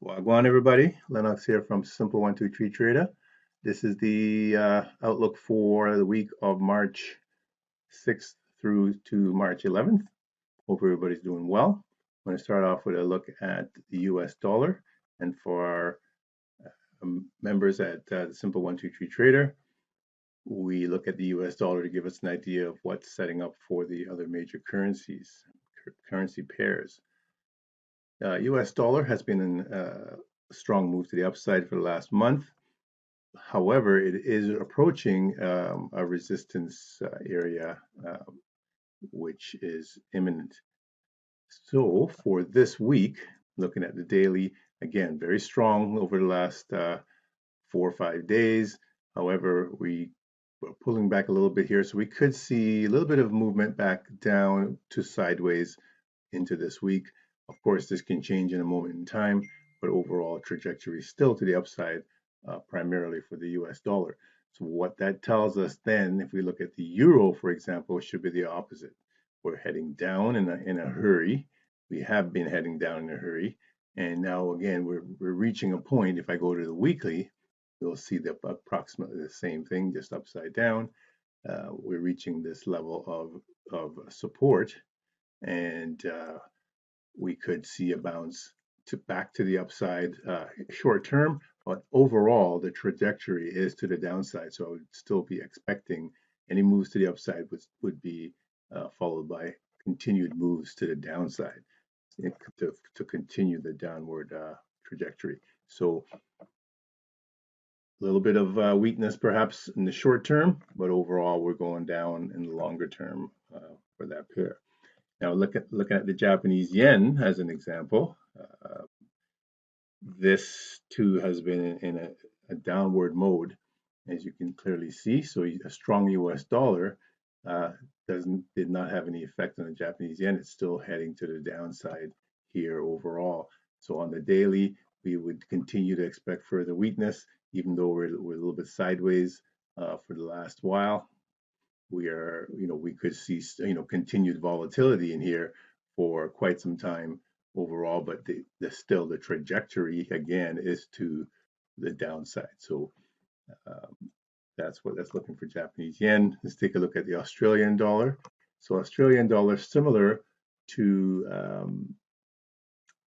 Wagwan, everybody. Lennox here from Simple 123 Trader. This is the outlook for the week of March 6th through to March 11th. Hope everybody's doing well. I'm going to start off with a look at the US dollar. And for our members at the Simple 123 Trader, we look at the US dollar to give us an idea of what's setting up for the other major currency pairs. US dollar has been in a strong move to the upside for the last month. However, it is approaching a resistance area, which is imminent. So for this week, looking at the daily, again, very strong over the last 4 or 5 days. However, we're pulling back a little bit here, so we could see a little bit of movement back down to sideways into this week. Of course, this can change in a moment in time, but overall trajectory still to the upside, primarily for the US dollar. So what that tells us then, if we look at the euro, for example, should be the opposite. We're heading down in a hurry. We have been heading down in a hurry. And now again, we're reaching a point. If I go to the weekly, you'll see that approximately the same thing, just upside down. We're reaching this level of support, and we could see a bounce back to the upside short term, but overall the trajectory is to the downside. So I would still be expecting any moves to the upside would be followed by continued moves to the downside to continue the downward trajectory. So a little bit of weakness perhaps in the short term, but overall we're going down in the longer term for that pair. Now looking at the Japanese yen as an example, this too has been in a downward mode, as you can clearly see. So a strong US dollar did not have any effect on the Japanese yen. It's still heading to the downside here overall. So on the daily, we would continue to expect further weakness, even though we're a little bit sideways for the last while. We could see, continued volatility in here for quite some time overall, but still the trajectory again is to the downside. So that's looking for Japanese yen. Let's take a look at the Australian dollar. So Australian dollar, similar to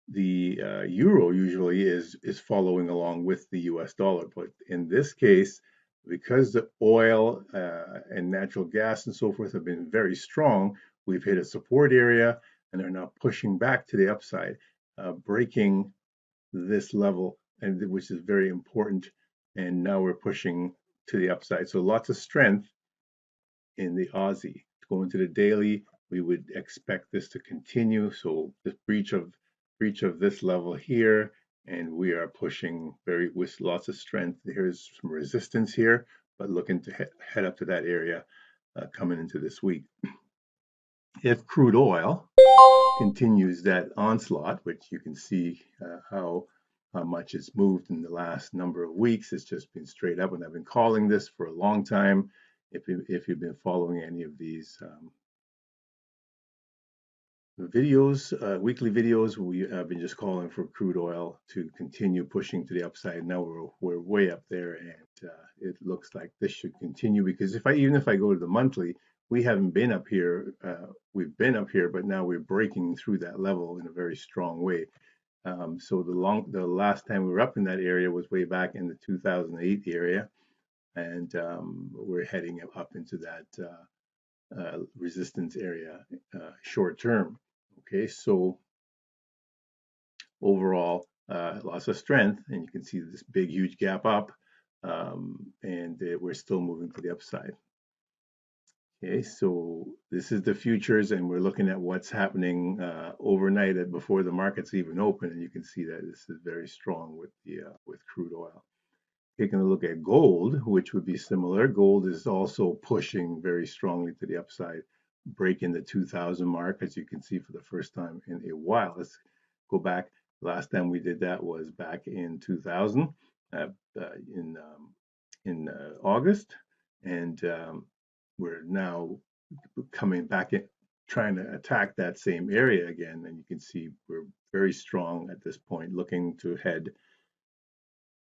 the euro, usually is following along with the US dollar, but in this case, because the oil and natural gas and so forth have been very strong, we've hit a support area and they're now pushing back to the upside, breaking this level, which is very important. And now we're pushing to the upside. So lots of strength in the Aussie. Going to the daily, we would expect this to continue. So the breach of this level here, and we are pushing with lots of strength. Here's some resistance here, but looking to head up to that area coming into this week. If crude oil continues that onslaught, which you can see how much it's moved in the last number of weeks, it's just been straight up, and I've been calling this for a long time. If you've been following any of these videos, weekly videos, we have been just calling for crude oil to continue pushing to the upside. Now we're way up there, and it looks like this should continue, because even if I go to the monthly, we haven't been up here. We've been up here, but now we're breaking through that level in a very strong way. So the last time we were up in that area was way back in the 2008 area, and we're heading up into that resistance area short term. Okay, so overall, lots of strength, and you can see this big, huge gap up, and we're still moving to the upside. Okay, so this is the futures, and we're looking at what's happening overnight before the markets even open, and you can see that this is very strong with crude oil. Taking a look at gold, which would be similar. Gold is also pushing very strongly to the upside, breaking the 2,000 mark, as you can see, for the first time in a while. Let's go back. Last time we did that was back in 2000, in August, and we're now coming back in, trying to attack that same area again, and you can see we're very strong at this point, looking to head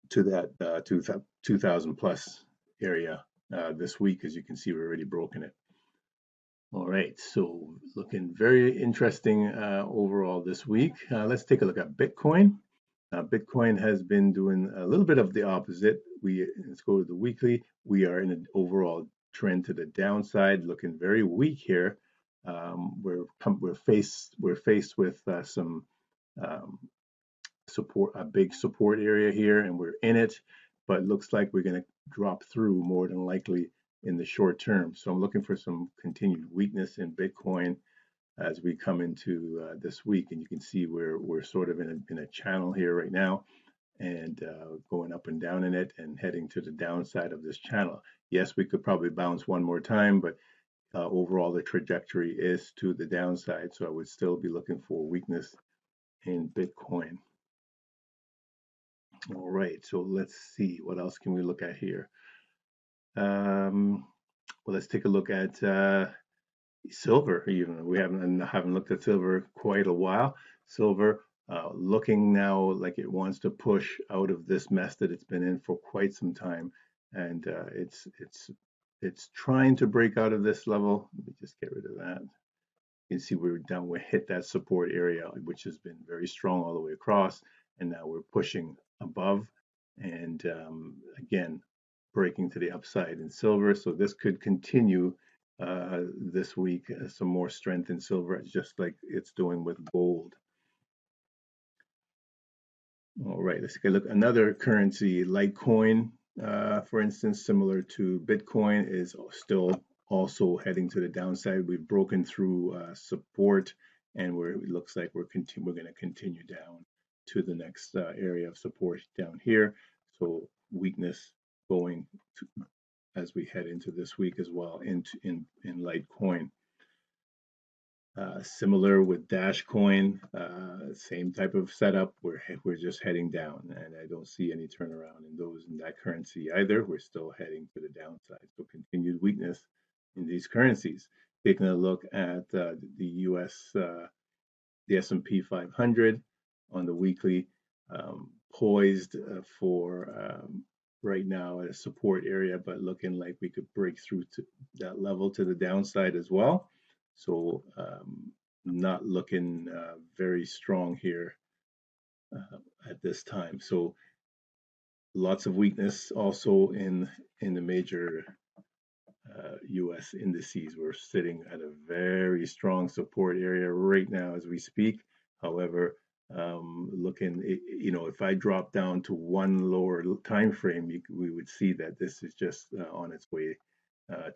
to that 2000 plus area this week. As you can see, we've already broken it. All right, so looking very interesting overall this week. Let's take a look at Bitcoin. Bitcoin has been doing a little bit of the opposite. Let's go to the weekly. We are in an overall trend to the downside, looking very weak here. We're faced with some support, a big support area here, and we're in it, but looks like we're going to drop through more than likely in the short term. So I'm looking for some continued weakness in Bitcoin as we come into this week, and you can see we're sort of in a channel here right now, and going up and down in it and heading to the downside of this channel. Yes, we could probably bounce one more time, but overall the trajectory is to the downside, so I would still be looking for weakness in Bitcoin. All right, so let's see, what else can we look at here? Well, let's take a look at silver. Even we haven't looked at silver quite a while. Silver looking now like it wants to push out of this mess that it's been in for quite some time, and it's trying to break out of this level. Let me just get rid of that. You can see we hit that support area, which has been very strong all the way across, and now we're pushing above, and again breaking to the upside in silver. So this could continue this week, some more strength in silver, just like it's doing with gold. All right, let's take a look. Another currency, Litecoin, for instance, similar to Bitcoin, is still also heading to the downside. We've broken through support, and it looks like we're going to continue down to the next area of support down here. So weakness going as we head into this week as well in Litecoin. Similar with Dashcoin, same type of setup. We're just heading down, and I don't see any turnaround in that currency either. We're still heading to the downside. So continued weakness in these currencies. Taking a look at the U.S. The S&P 500 on the weekly, poised for right now at a support area, but looking like we could break through to that level to the downside as well. So not looking very strong here at this time. So lots of weakness also in the major US indices. We're sitting at a very strong support area right now as we speak. However, looking, if I drop down to one lower time frame, we would see that this is just on its way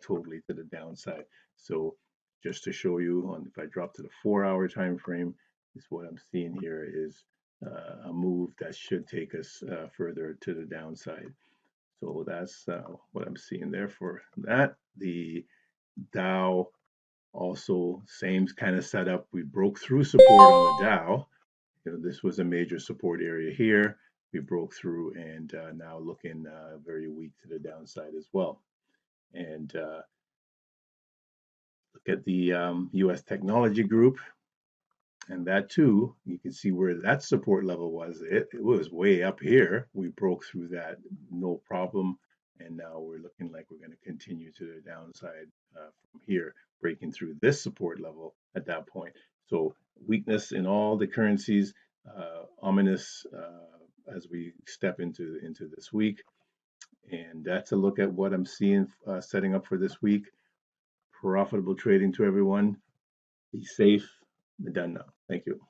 totally to the downside. So just to show you, if I drop to the 4-hour time frame, is what I'm seeing here is a move that should take us further to the downside. So that's what I'm seeing there for that. The Dow also same kind of setup. We broke through support on the Dow. This was a major support area here. We broke through, and now looking very weak to the downside as well. And look at the U.S. technology group, and that too, you can see where that support level was. It was way up here. We broke through that, no problem, and now we're looking like we're going to continue to the downside from here, breaking through this support level at that point. So weakness in all the currencies, ominous as we step into this week. And that's a look at what I'm seeing setting up for this week. Profitable trading to everyone. Be safe. We're done now. Thank you.